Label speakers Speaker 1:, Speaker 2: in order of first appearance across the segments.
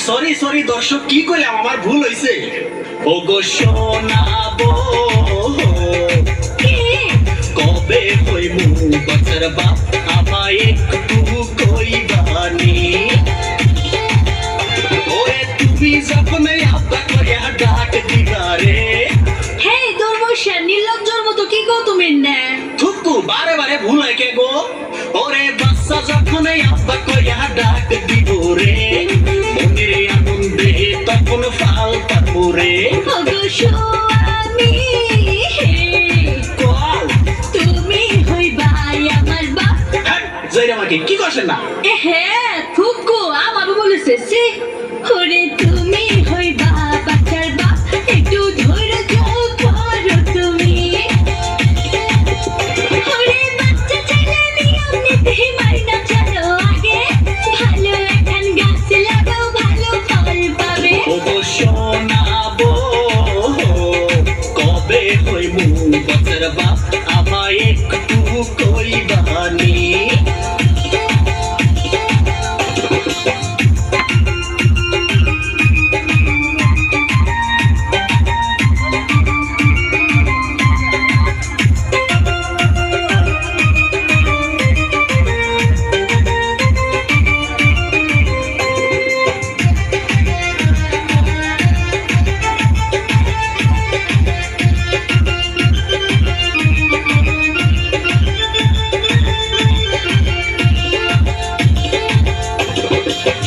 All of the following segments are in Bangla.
Speaker 1: সরি সরি দর্শক কি কইলাম আমার ভুল হইছে ওগো শোনাবো কবে হইমু বাচ্চার বাপ আমায় একটু কইবানি ওরে তুমি যখন আব্বা কইয়া ডাক দিবারে
Speaker 2: হেই দর্বশা নির্লজ্জর মতো কি গো তুমি না
Speaker 1: থুকু বারে বারে ভুল হয় কে গো ওরে বাচ্চা যখন আব্বা কইয়া ডাক দিব রে তখন ফাল পাবরে
Speaker 2: ওগো স্বামী তুমি হইবা আমার বাপ
Speaker 1: জয়রা আমাকে কি করছেন না
Speaker 2: হ্যাঁ ফুকু আমারও বলেছে সে ওরে তুমি হইবা বাচ্চার বাপ একটু ধৈর্য ধরো তুমি ওরে বাচ্চা চাইলে নিয়ম নীতি মাইনা চলো আগে ভালো একখান গাছ লাগাও ভালো ফল পাবে
Speaker 1: ওগো শোনাবো কবে হইমু বাচ্চার বাপ আমায় একটু কইবানি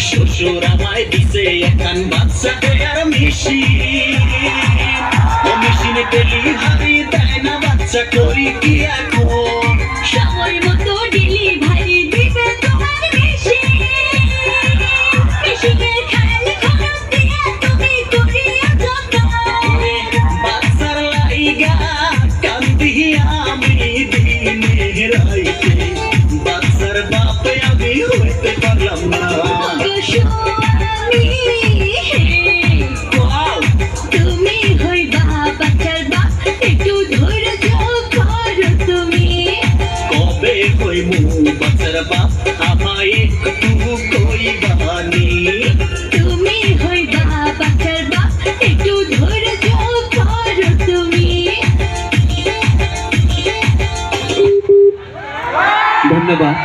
Speaker 1: শ্বশুর আমায় দিছে একখান বাচ্চা দেয়ার মেশিন ও মেশিনে ডেলিভারি দেয় না বাচ্চা করি কি এখন
Speaker 2: সময় মতো ডেলিভারি দিবে তোমার মেশিন মেশিনের খালি খরচ দিয়া তুমি করিয়া যত
Speaker 1: বাচ্চার লাইগা কান্দি আমি দিনে রাইতে বাচ্চার বাপে আমি হইতে পারলাম না
Speaker 2: তুমি হইবা বাচ্চার বাপ একটু ধৈর্য ধরো তুমি
Speaker 1: কবে হইমু বাচ্চার বাপ আমায় একটু কইবানি
Speaker 2: তুমি হইবা বাচ্চার বাপ একটু ধৈর্য ধরো তুমি
Speaker 3: ধন্যবাদ।